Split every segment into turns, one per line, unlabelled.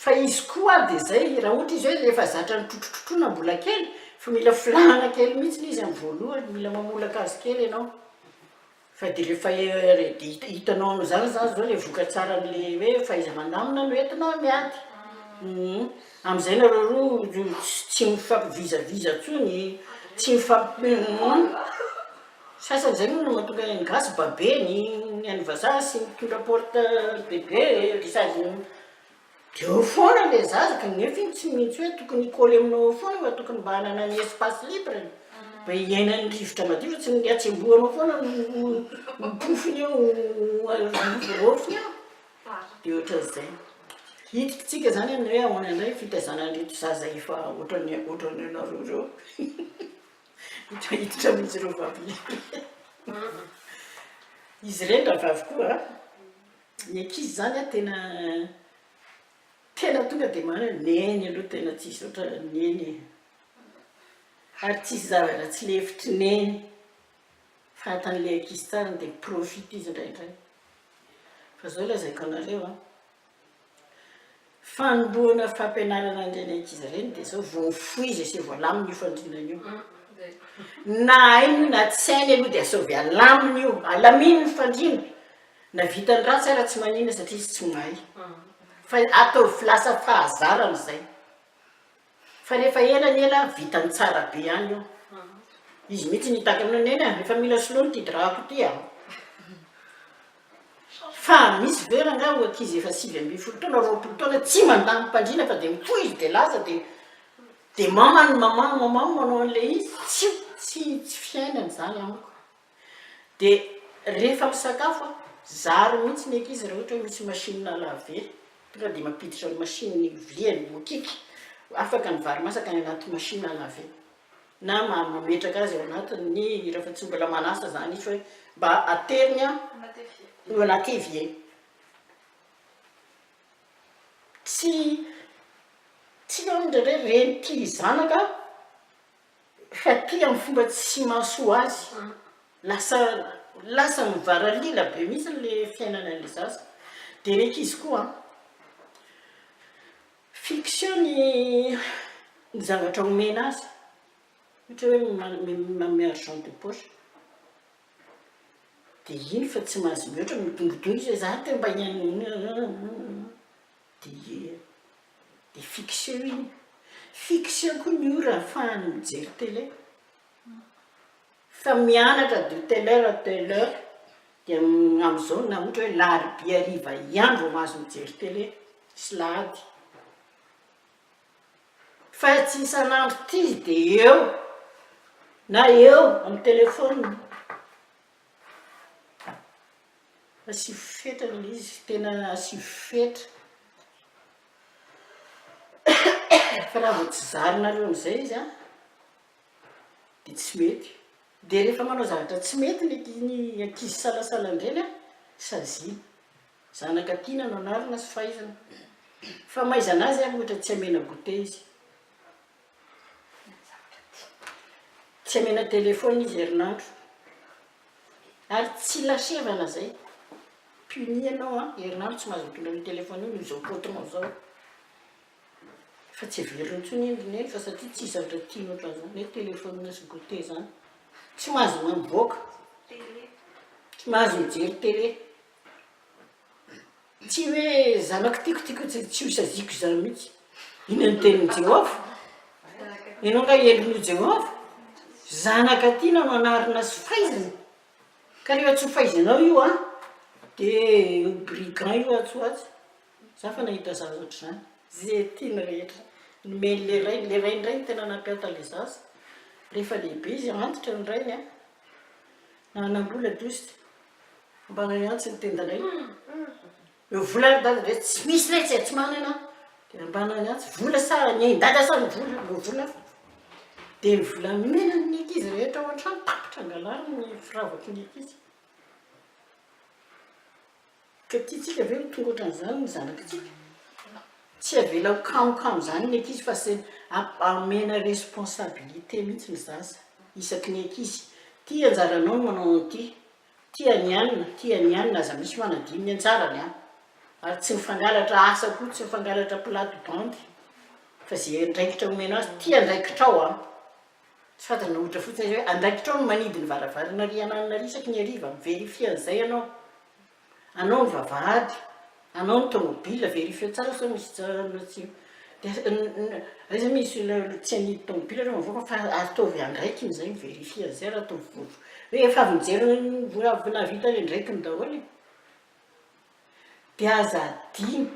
fa izy koa dia zay raha ohatra izy hoe rehefa zatra nitrotrotrotrona mbola kely fa mila filahana kely mihitsy izy amin'ny voalohany mila mamolaka azy kely ianao fa dia rehefa hitanao zany zany zao le voka tsara n'le hoe fahaiza-mandamina no entina miady amin'izay nareo roa tsy mifampivizaviza ntsony tsy sasany zay no mahatonga gasy babeny ny any vazaha sy mitondra porte bebe risaziny deo foana le zaza ka nefa iny tsy mihitsy hoe tokony hikoly aminao foana fa tokony mba hanana ny espace libre mba hiainany rivotra madio fa tsy ny atsembohanao foana mipofiny eo rofiny eo dia ohatran'izay hiditsika zany any hoe ahoana indray fitazananreto zaza efa ohatrany anareo reo hiditra mihitsy reo vavy izy ireny raha vavy koa ny ankizy zany a tena tonga dia manana neny aloha tena tsisy ohatra neny ary tsisy zavatra tsy lefitry neny fahatan'le ankizy tsara dia miprofite izy indraindray fa zao lazaiko anareo fanoloana fampianarana an'ireny ankizy ireny dia zao vao mifoy izy sy voalaminy io fandrinana io na hainy na tsy hainy aloha dia asao alaminy io alaminy ny fandrina na vitany ratsy ara tsy manina satria izy tsy mahay fa atao lasa fahazarana izay fa rehefa elany ela vitany tsara be ihany io izy mihitsy nitaka aminao neny rehefa mila soloany ty drako ty fa misy vera nga ho ankizy efa 9 taona 20 taona tsy mandamy mpandrina fa dia mifoy izy dia lasa dia mamany mamano manao an'le izy tsy fiainany zany amiko dia rehefa misakafo zary mihitsy ny ankizy raha ohatra hoe misy machine lave tonga dia mampiditra machine viany mokiky afaka ny vary masaka ny anaty machine lave na mametraka azy ao anatiny raha fa tsy mbola manasa zany izy hoe mba ateriny eo anaty evie tsy amin'ireo reny ty zanaka fa ty amin'ny fomba tsy mahasoa azy lasa mivaralila be mihitsy le fiainana an'le zaza dia reky izy koa fiction ny zavatra omena azy ohatra hoe manome argent de poche dia iny fa tsy mahazo mihoatra midongodongo izy hoe za te mba dia fiction iny fiction koa ny ora ahafahany mijery télé fa mianatra de telle heure à telle heure dia amin'izao na ohatra hoe lahariby hariva ihany vao mahazo mijery télé sy lahady fa tsy isan'andro ty dia eo na eo amin'ny telefôny asio fetrany le izy tena asio fetra fa raha vao tsy zarinareo amin'izay izy dia tsy mety dia rehefa manao zavatra tsy mety ny ankizy salasalan'ireny sazina zanaka tiana no anarina sy fahaizana fa mahaizana azy ohatra tsy amena goûté izy tsy amena telefôny izy herinandro ary tsy lasevana zay puni ianao herinandro tsy mahazo mitondra ny telefôny io izao potronao zao fa tsy averina ntsony endriny fa satria tsy zavatra tiana ohatran'izany hoe telefôny sy goûté zany tsy mahazo mamboaka tsy mahazo mijery télé tsy hoe zanako tiako tsy ho saziko zany mihitsy iny ny tenin'ny Jehova ianao nga endrin'io Jehova zanaka tiana no anarina sy fahaizana ka rehefa tsy ho fahaizanao io dia brigand io atsoatsy za fa nahita zaza ohatr'izany zay tiana rehetra nomeny le rainy ray tena nampiata le zaza rehefa lehibe izy antitra ny rainy na anambola dosti mbanany antsy ny tendanay eo vola dada re tsy misy lay tsy manana dia ambanany antsy vola sa ny ain-dada sa ny vola dia ny vola menany ny ankizy rehetra ao an-trano tapitra angalany ny firavaka ny ankizy ka tiatsika ve ho tonga ohatran'izany ny zanakitsika tsy avela ho kamokamo zany ny ankizy fa sy amena responsabilité mihitsy ny zaza isaky ny ankizy ty anjaranao no manao an'ity ty anianina aza misy manadiny ny anjarany ary tsy mifangalatra asa koa tsy mifangalatra plato bandy fa zay andraikitra omena azy tia andraikitrao a tsy fatana ohatra fotsiny hoe andraikitrao no manidiny varavarana riananina risaky ny ariva miverifian'izay anao ny vavahady anao ny tomobila verifie tsara sa misy tsy aiza misy tsy anidy tomobila reo mavoaka fa ataovy andraikiny zay miverifia zay raha ataovy hoe efa avinjery navita le ndraikiny daholo dia aza adiny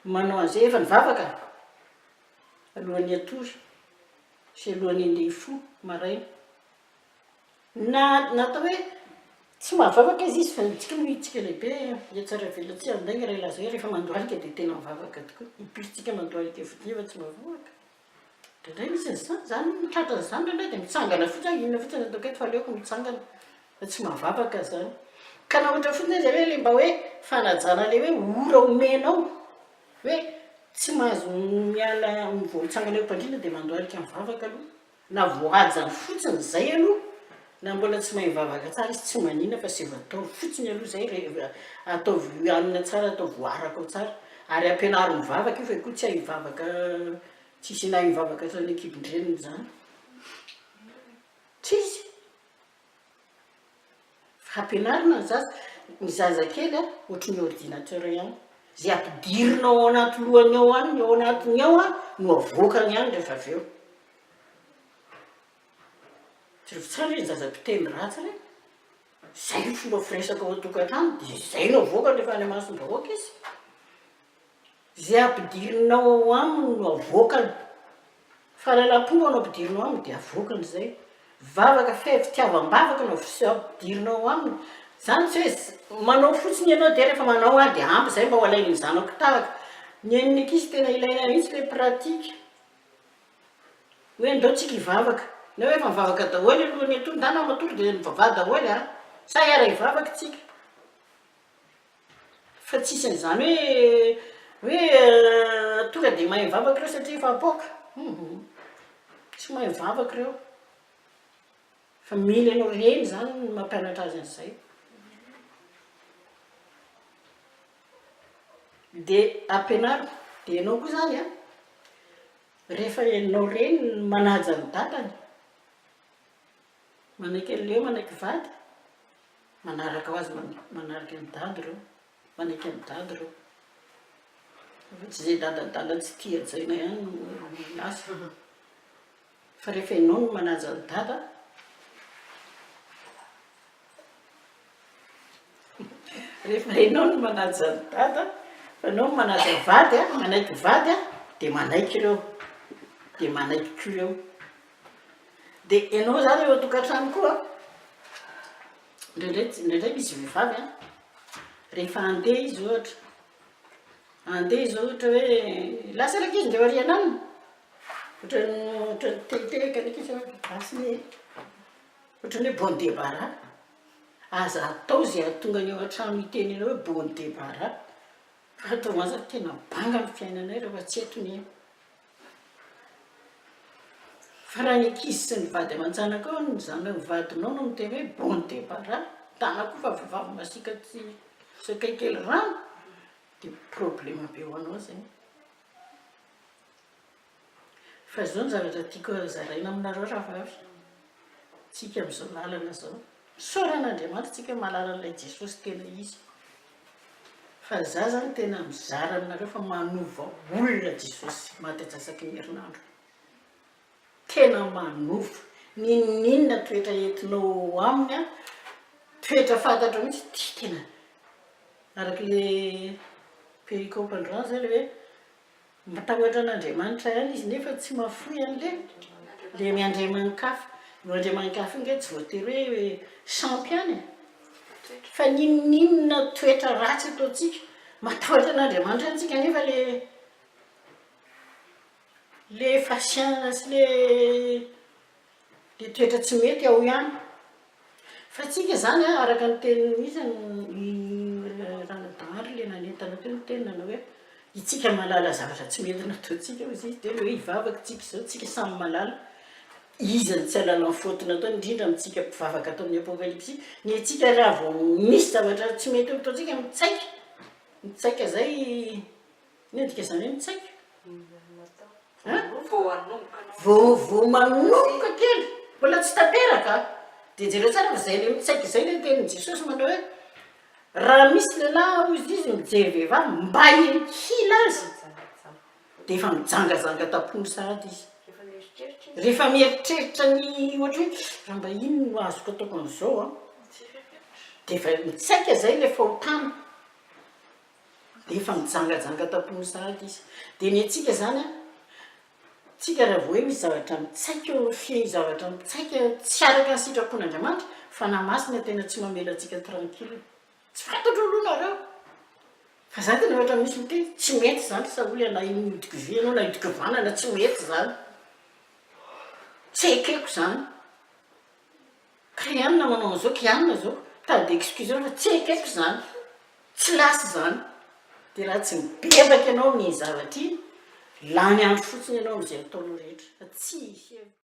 manao an'izay efa nivavaka alohan'ny atory sy alohan'ny andeha fo maraina natao hoe tsy mahavavaka izy fa tsika mitsika lehibe ia tsara vela tsy andaigny raha ilaza hoe rehefa mandoalika dia tena mivavaka tokoa ipirisitsika mandoalika fodiva tsy mahavavaka ndraindray misy an'izany zany mitratra an'izany ndraindray dia mitsangana fotsiny inona fotsiny ataoko eto fa aleoko mitsangana fa tsy mahavavaka zany ka na ohatra fotsiny zay hoe le mba hoe fanajana le hoe ora omenao hoe tsy mahazo miala voamitsangana eo mpandrina dia mandoalika mivavaka aloha na voajany fotsiny zay aloha na mbola tsy mahay mivavaka tsara izy tsy manina fa sy vatao fotsiny aloha zay ataovy anina tsara atao voaraka ao tsara ary ampianaro mivavaka io fa koa tsy hay mivavaka tsisy nahy mivavaka atrany ekibindreniny zany tsisy fa ampianarina ny zazakely a ohatry ny ordinateur ihany zay ampidirinao ao anaty lohany ao any ao anatiny ao a no avoakany ihany rehefa avy eo tsy rehefa tsara ny zazam-piteny ratsy re zay ny fomba firesaka ao atokantrano dia zay no avoakany rehefa any masombahoaka izy zay ampidirinao ao aminy no avoakany fahalalam-pomba no ampidirinao aminy dia avoakany zay vavaka fitiavam-bavaka no ampidirinao ao aminy zany tsy hoe manao fotsiny ianao dia rehefa manao a dia ampy zay mba ho alainy ny zanako tahaka ny aniny ankizy tena ilaina mihitsy le pratika hoe andao tsika hivavaka na hoe efa mivavaka daholy alohany atory ndana matory dia mivavaha daholy a sa hiara hivavaka tsika fa tsisy an'izany hoe tonga dia mahay mivavaka reo satria efa apoaka tsy mahay mivavaka reo fa mila anao reny zany mampianatra azy an'izay dia ampianaro dia ianao koa zany a rehefa ianao reny manaja ny dadany manaiky an'leo manaiky vady manaraka ho azy manaraka ny dady reo manaiky ny dady reo tsy zay dadadala tsy tia ajaina ihany no lasa fa rehefa ianao no manaja ny dada rehefa ianao no manaja ny dada fa anao no manaja vady a manaiky vady a dia manaiky reo dia manaiky ko reo dia ianao zany eo atokantrano koa ndraindray misy vehivavy a rehefa andeha izy ohatra andeha izy ohatra hoe lasa raika izy ndreo ariananina ohatra ny teliteka ndraiky izy asiny ohatrany hoe bon debara aza atao zay atonga ny eo an-trano iteny anao hoe bon debara fa atao aza tena banga ny fiainanay rehefa tsy etony fa raha ny ankizy sy ny vady aman-tsanaka ao ny zana mivadinao no miteny hoe bon debara tana koa fa vehivavy masika tsy sakaikely rano dia problema be ho anao zay fa zao ny zavatra tiako zaraina aminareo raha vavy tsika amin'izao lalana zao misaoran'Andriamanitra tsika mahalala an'ilay Jesosy tena izy fa za zany tena mizara aminareo fa manova olona Jesosy mahatajasaky ny herinandro tena manova ninona toetra entinao aminy a toetra fantatro mihitsy ty tena araka le perikopandroany zay le hoe matahotra an'Andriamanitra ihany izy nefa tsy mafoy an'le miandriamanin-kafa no andriamanin-kafa iny tsy voatery hoe champiany fa ninona toetra ratsy ataotsika matahotra an'Andriamanitra antsika nefa le fasiana sy le toetra tsy mety ao ihany fa tsika zany a araka ny teniny izy ranadahary le nanentana teo ny tenina hoe itsika malala zavatra tsy mety nataotsika izy dia hoe hivavaka tsika izao tsika samy malala izy ny tsy alala ny fotona atao indrindra amintsika mpivavaka atao amin'ny apokalypsy ny atsika raha vao misy zavatra tsy mety ataotsika mitsaiky mitsaika zay nendrika zany hoe mitsaika vo manoka kely mbola tsy tanteraka de jereo tsara fa zay le mitsaika zay le tenin' jesosy manao hoe raha misy lehilahy ozy izy mijery vehivavy mba hila azy de efa mijangajanga tampony sahady izy rehefa mieritreritra ny ohatra hoe raha mba ino no azoko ataoko an'izao a de efa mitsaika zay le fahotana de efa mijangajanga tampony sahady izy de ny atsika zany a tsika raha vo hoe misy zavatra mitsaika eo fie zavatra mitsaika tsy araka ny sitrapon'Andriamanitra fa namasina tena tsy mamela atsika tranquille tsy fantatro aloha nareo fa za tena ohatra misy miteny tsy mety zany sa oly ala miodiko vy anao na idiko vanana tsy mety zany tsy ekeko zany krianina manao an'izao kianina zao tade excuse fa tsy ekeko zany tsy lasy zany de raha tsy mibebaka ianao ny zavatra iny lany andro fotsiny ianao am'izay ataonao rehetra fa tsy